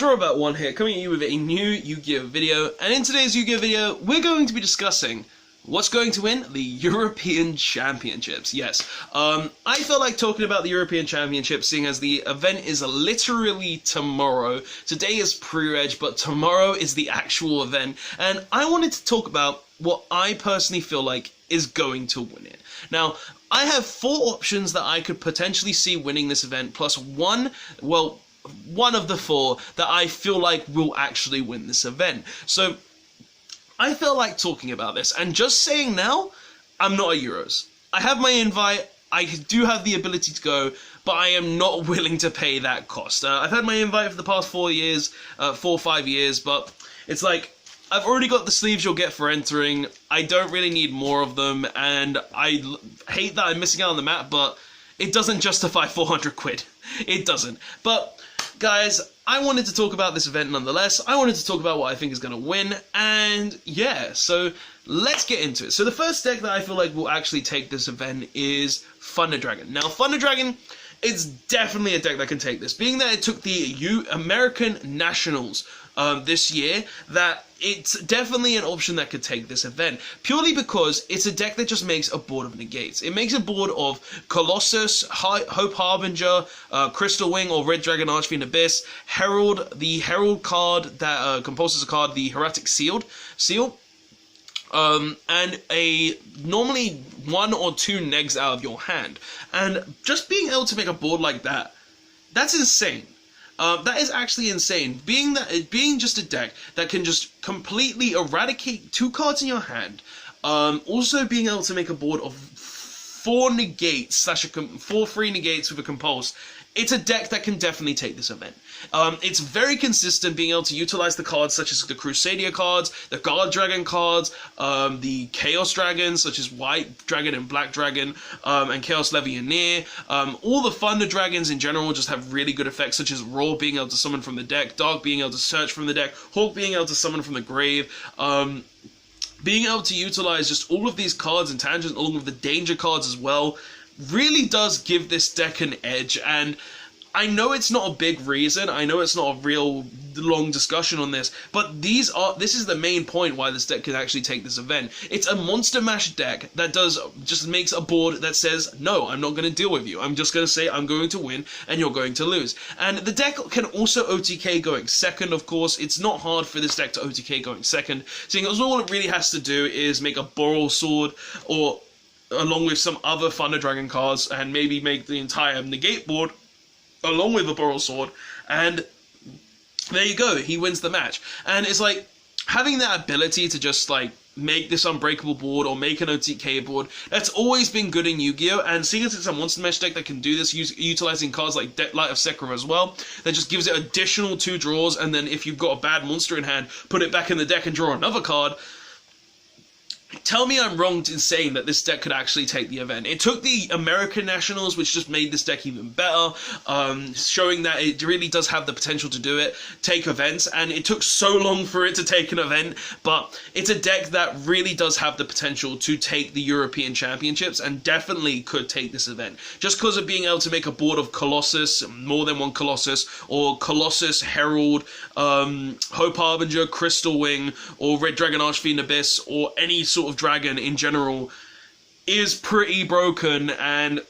Robot1 here, coming at you with a new Yu-Gi-Oh video, and in today's Yu-Gi-Oh video, we're going to be discussing what's going to win the European Championships. Yes, I feel like talking about the European Championships, seeing as the event is literally tomorrow. Today is pre-reg, but tomorrow is the actual event, and I wanted to talk about what I personally feel like is going to win it. Now, I have 4 options that I could potentially see winning this event, plus one of the 4 that I feel like will actually win this event. So I feel like talking about this, and just saying now, I'm not at Euros. I have my invite, I do have the ability to go, but I am not willing to pay that cost. I've had my invite for the past 4 or 5 years, but it's like, I've already got the sleeves you'll get for entering. I don't really need more of them, and I hate that I'm missing out on the map, but it doesn't justify 400 quid. It doesn't. But guys, I wanted to talk about this event nonetheless. I wanted to talk about what I think is going to win, and yeah, so let's get into it. So the first deck that I feel like will actually take this event is Thunder Dragon. Now, Thunder Dragon, it's definitely a deck that can take this. Being that it took the American Nationals this year, that it's definitely an option that could take this event, purely because it's a deck that just makes a board of negates. It makes a board of Colossus, Hope Harbinger, Crystal Wing or Red Dragon Archfiend Abyss, Herald, the Herald card that composes a card, the Heretic Seal, and a normally 1 or 2 negs out of your hand. And just being able to make a board like that, that's insane. That is actually insane. Being just a deck that can just completely eradicate 2 cards in your hand. Also being able to make a board of 4 negates / 4 free negates with a compulse. It's a deck that can definitely take this event. It's very consistent, being able to utilize the cards such as the Crusadia cards, the Guard Dragon cards, the Chaos Dragons such as White Dragon and Black Dragon, and Chaos Legionnaire. All the Thunder Dragons in general just have really good effects, such as Roar being able to summon from the deck, Dark being able to search from the deck, Hawk being able to summon from the grave. Being able to utilize just all of these cards and Tangent along with the danger cards as well really does give this deck an edge. And I know it's not a big reason, I know it's not a real long discussion on this, but this is the main point why this deck can actually take this event. It's a Monster Mash deck that just makes a board that says, no, I'm not going to deal with you. I'm just going to say I'm going to win and you're going to lose. And the deck can also OTK going second, of course. It's not hard for this deck to OTK going second, seeing as all it really has to do is make a Boral Sword, or along with some other Thunder Dragon cards, and maybe make the entire negate board along with the Boral Sword, and there you go, he wins the match. And it's like, having that ability to just like make this unbreakable board or make an OTK board, that's always been good in Yu-Gi-Oh! And seeing as it's a Monster Mesh deck that can do this, utilizing cards like Light of Sekrom as well, that just gives it additional 2 draws, and then if you've got a bad monster in hand, put it back in the deck and draw another card. Tell me I'm wrong in saying that this deck could actually take the event. It took the American Nationals, which just made this deck even better, showing that it really does have the potential to do it, take events, and it took so long for it to take an event, but it's a deck that really does have the potential to take the European Championships, and definitely could take this event. Just because of being able to make a board of Colossus, more than 1 Colossus, or Colossus, Herald, Hope Harbinger, Crystal Wing, or Red Dragon Archfiend Abyss, or any sort of dragon in general, is pretty broken and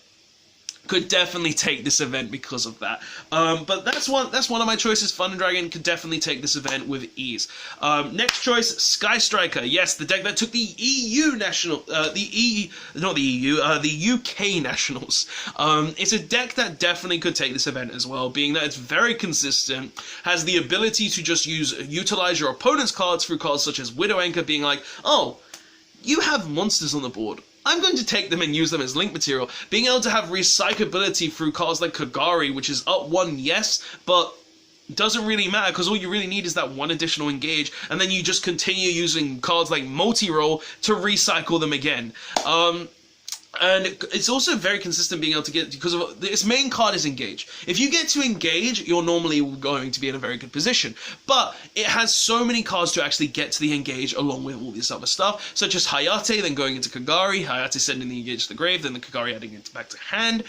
could definitely take this event because of that. But that's one of my choices. Thunder Dragon could definitely take this event with ease. Next choice, Sky Striker. Yes, the deck that took the the UK Nationals. It's a deck that definitely could take this event as well, being that it's very consistent, has the ability to just utilize your opponent's cards through cards such as Widow Anchor, being like, oh, you have monsters on the board, I'm going to take them and use them as link material. Being able to have recyclability through cards like Kagari, which is up 1, yes, but doesn't really matter because all you really need is that 1 additional engage, and then you just continue using cards like Multi-Roll to recycle them again. And it's also very consistent being able to get, because of its main card is Engage. If you get to Engage, you're normally going to be in a very good position. But it has so many cards to actually get to the Engage along with all this other stuff, such as Hayate, then going into Kagari, Hayate sending the Engage to the grave, then the Kagari adding it back to hand.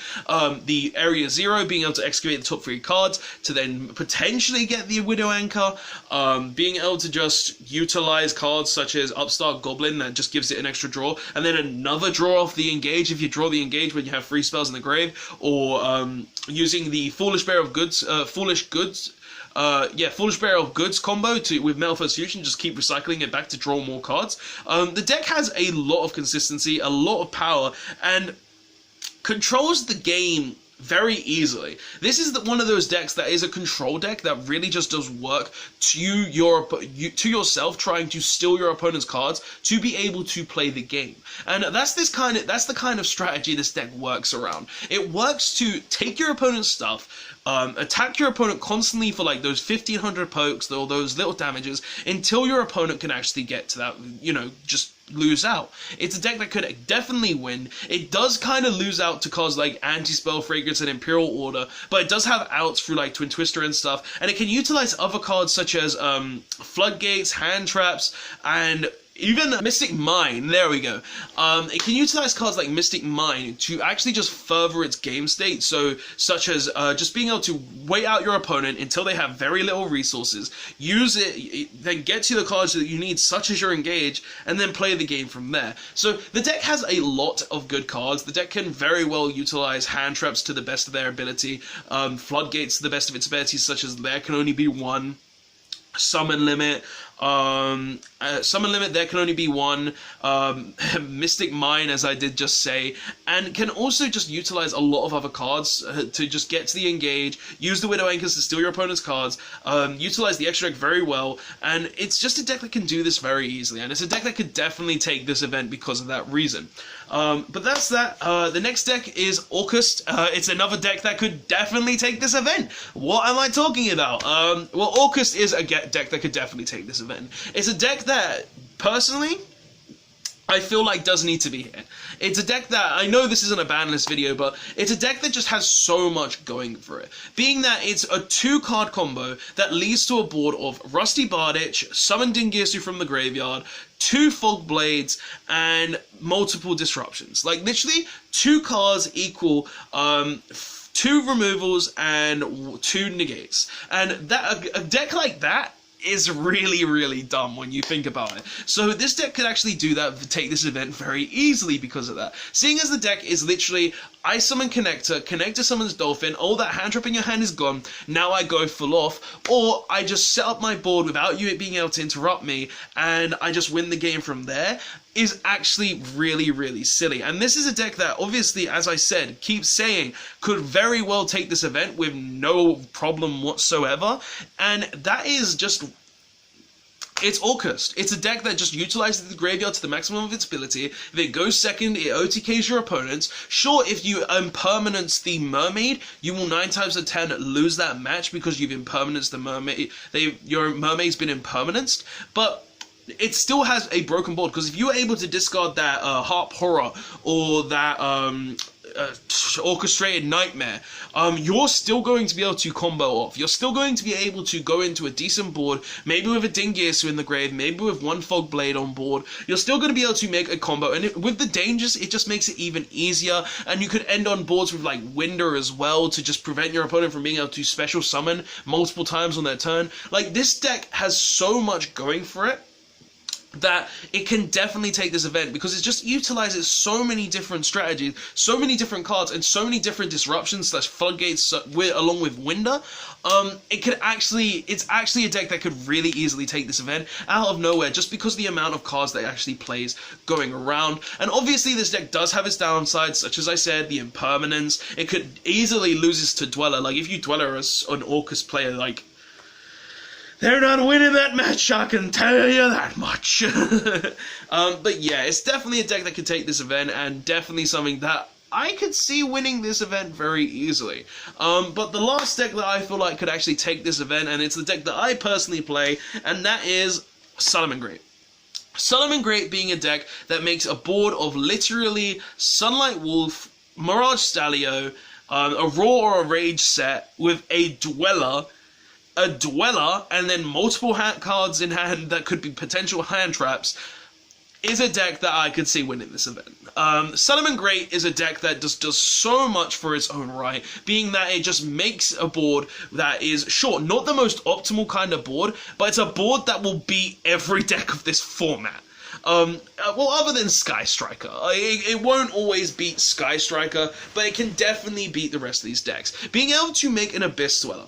The Area Zero being able to excavate the top 3 cards to then potentially get the Widow Anchor. Being able to just utilize cards such as Upstart Goblin that just gives it an extra draw, and then another draw off the Engage if you draw the Engage when you have 3 spells in the grave, or using the Foolish Bearer of Goods, Foolish Bearer of Goods combo with Metal First Fusion, just keep recycling it back to draw more cards. The deck has a lot of consistency, a lot of power, and controls the game very easily. This is one of those decks that is a control deck that really just does work to yourself, trying to steal your opponent's cards to be able to play the game. And that's the kind of strategy this deck works around. It works to take your opponent's stuff, attack your opponent constantly for like those 1500 pokes or those little damages until your opponent can actually get to that, just lose out. It's a deck that could definitely win. It does kind of lose out to cards like Anti-Spell, Fragrance, and Imperial Order, but it does have outs through like Twin Twister and stuff, and it can utilize other cards such as Floodgates, Hand Traps, and even Mystic Mine. There we go. It can utilize cards like Mystic Mine to actually just further its game state, such as just being able to wait out your opponent until they have very little resources, use it, then get to the cards that you need, such as your Engage, and then play the game from there. So the deck has a lot of good cards. The deck can very well utilize Hand Traps to the best of their ability, Floodgates to the best of its abilities, such as There Can Only Be One, Summon Limit, there can only be one, Mystic Mine, as I did just say, and can also just utilize a lot of other cards to just get to the Engage, use the Widow Anchors to steal your opponent's cards, utilize the extra deck very well, and it's just a deck that can do this very easily, and it's a deck that could definitely take this event because of that reason. But that's that. The next deck is Orcust. It's another deck that could definitely take this event. What am I talking about? Well, Orcust is a deck that could definitely take this event. It's a deck that, personally, I feel like does need to be here. It's a deck that, I know this isn't a ban list video, but it's a deck that just has so much going for it. Being that it's a 2-card combo that leads to a board of Rusty Bardich, Summon Dingirsu from the graveyard, 2 Fog Blades, and multiple disruptions. Like, literally, 2 cards equal 2 removals and 2 negates. And that a deck like that is really, really dumb when you think about it. So this deck could actually do that, take this event very easily because of that. Seeing as the deck is literally, I summon Connector summons Dolphin, all that hand trap in your hand is gone, now I go full off, or I just set up my board without you being able to interrupt me, and I just win the game from there, is actually really, really silly. And this is a deck that, obviously, as I said, keep saying, could very well take this event with no problem whatsoever, and that is just... It's Orcust. It's a deck that just utilizes the graveyard to the maximum of its ability. If it goes second, it OTKs your opponents. Sure, if you impermanence the Mermaid, you will 9 times out of 10 lose that match because you've impermanenced the Mermaid. Your Mermaid's been impermanenced, but it still has a broken board, because if you were able to discard that Harp Horror or that Orchestrated Nightmare, you're still going to be able to combo off. You're still going to be able to go into a decent board, maybe with a Dingirsu in the grave, maybe with 1 Fog Blade on board. You're still going to be able to make a combo, and with the dangers, it just makes it even easier, and you could end on boards with like Winder as well to just prevent your opponent from being able to special summon multiple times on their turn. Like, this deck has so much going for it that it can definitely take this event, because it just utilizes so many different strategies, so many different cards, and so many different disruptions / floodgates along with Winder. It's actually a deck that could really easily take this event out of nowhere, just because of the amount of cards that it actually plays going around. And obviously this deck does have its downsides, such as I said, the impermanence. It could easily lose to Dweller. Like, if you Dweller as an Orcust player, like, they're not winning that match, I can tell you that much. But yeah, it's definitely a deck that could take this event, and definitely something that I could see winning this event very easily. But the last deck that I feel like could actually take this event, and it's the deck that I personally play, and that is Salamangreat. Salamangreat being a deck that makes a board of literally Sunlight Wolf, Mirage Stalio, a Raw or a Rage set with a Dweller, and then multiple cards in hand that could be potential hand traps, is a deck that I could see winning this event. Salamangreat is a deck that just does so much for its own right, being that it just makes a board that is, sure, not the most optimal kind of board, but it's a board that will beat every deck of this format. Well, other than Sky Striker. It won't always beat Sky Striker, but it can definitely beat the rest of these decks. Being able to make an Abyss Dweller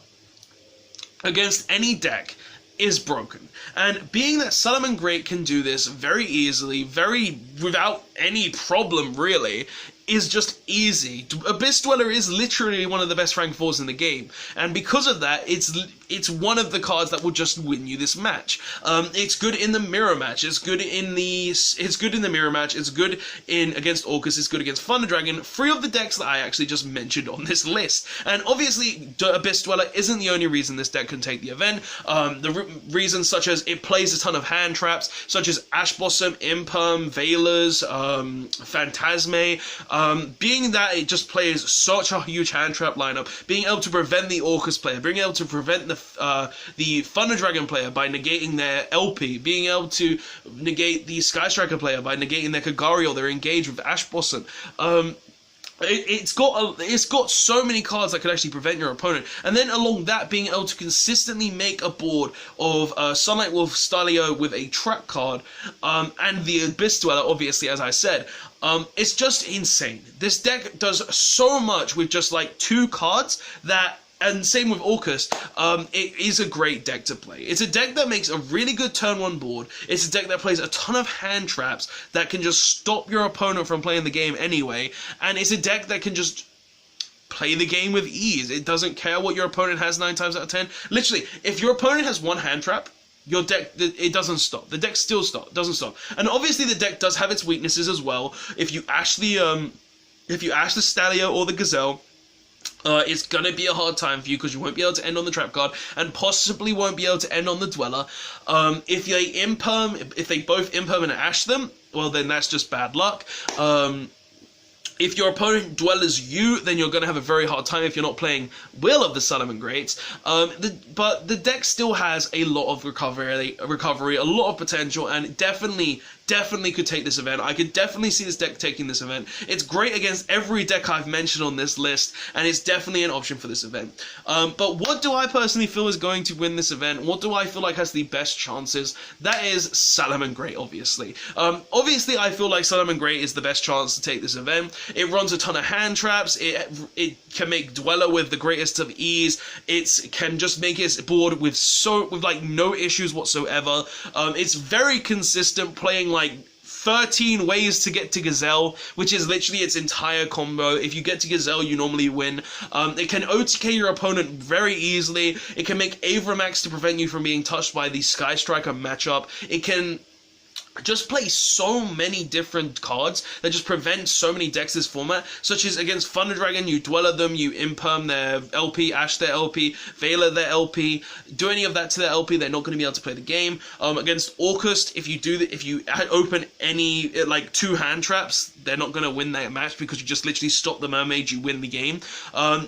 against any deck is broken. And being that Salamangreat can do this very easily, without any problem really, is just easy. Abyss Dweller is literally one of the best rank 4s in the game, and because of that, it's one of the cards that will just win you this match. It's good in the mirror match. It's good in the mirror match. It's good against Orcust. It's good against Thunder Dragon. 3 of the decks that I actually just mentioned on this list. And obviously, Abyss Dweller isn't the only reason this deck can take the event. The reasons such as it plays a ton of hand traps, such as Ash Blossom, Imperm, Veilers, Phantasme. Being that it just plays such a huge hand trap lineup, being able to prevent the Orcust player, being able to prevent the Thunder Dragon player by negating their LP, being able to negate the Sky Striker player by negating their Kagari or their engage with Ash Blossom. It's got so many cards that could actually prevent your opponent, and then along that, being able to consistently make a board of Sunlight Wolf Stalio with a trap card, and the Abyss Dweller, obviously, as I said. It's just insane. This deck does so much with just like 2 cards that. And same with Orcust, it is a great deck to play. It's a deck that makes a really good turn 1 board. It's a deck that plays a ton of hand traps that can just stop your opponent from playing the game anyway. And it's a deck that can just play the game with ease. It doesn't care what your opponent has 9 times out of 10. Literally, if your opponent has 1 hand trap, your deck, it doesn't stop. The deck still doesn't stop. And obviously the deck does have its weaknesses as well. If you ash the Stalio or the Gazelle, it's gonna be a hard time for you because you won't be able to end on the trap card and possibly won't be able to end on the Dweller. If they both Imperm and Ash them, well then that's just bad luck. If your opponent dwellers you, then you're going to have a very hard time if you're not playing Will of the Salamangreats. But the deck still has a lot of recovery, a lot of potential, and definitely could take this event. I could definitely see this deck taking this event. It's great against every deck I've mentioned on this list, and it's definitely an option for this event. But what do I personally feel is going to win this event? What do I feel like has the best chances? That is Salamangreat, obviously. Obviously, I feel like Salamangreat is the best chance to take this event. It runs a ton of hand traps. It can make Dweller with the greatest of ease. It can just make its board with like no issues whatsoever. It's very consistent, playing like 13 ways to get to Gazelle, which is literally its entire combo. If you get to Gazelle, you normally win. It can OTK your opponent very easily. It can make Avramax to prevent you from being touched by the Sky Striker matchup. It can just play so many different cards that just prevent so many decks this format, such as against Thunder Dragon, you Dweller them, you Imperm their LP, Ash their LP, Veiler their LP. Do any of that to their LP, they're not going to be able to play the game. Against Orcust, if you open any like 2 hand traps, they're not going to win that match because you just literally stop the Mermaid, you win the game.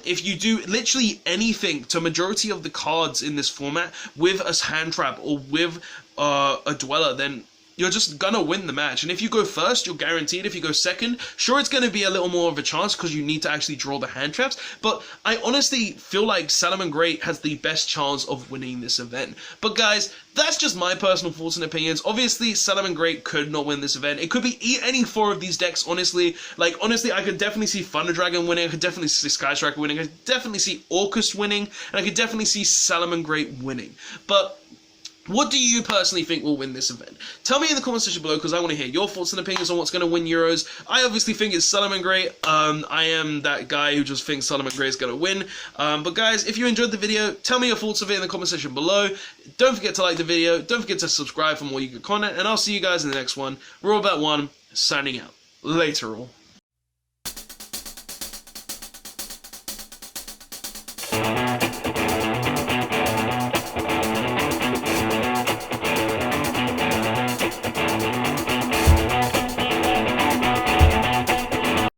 If you do literally anything to majority of the cards in this format with a hand trap or with a Dweller, then you're just gonna win the match. And if you go first, you're guaranteed. If you go second, sure, it's gonna be a little more of a chance because you need to actually draw the hand traps. But I honestly feel like Salamangreat has the best chance of winning this event. But guys, that's just my personal thoughts and opinions. Obviously, Salamangreat could not win this event. It could be any 4 of these decks, honestly. Like, honestly, I could definitely see Thunder Dragon winning. I could definitely see Sky Striker winning. I could definitely see Orcust winning. And I could definitely see Salamangreat winning. But what do you personally think will win this event? Tell me in the comment section below because I want to hear your thoughts and opinions on what's going to win Euros. I obviously think it's Salamangreat. I am that guy who just thinks Salamangreat is going to win. But guys, if you enjoyed the video, tell me your thoughts of it in the comment section below. Don't forget to like the video. Don't forget to subscribe for more good content. And I'll see you guys in the next one. We're all about one. Signing out. Later all.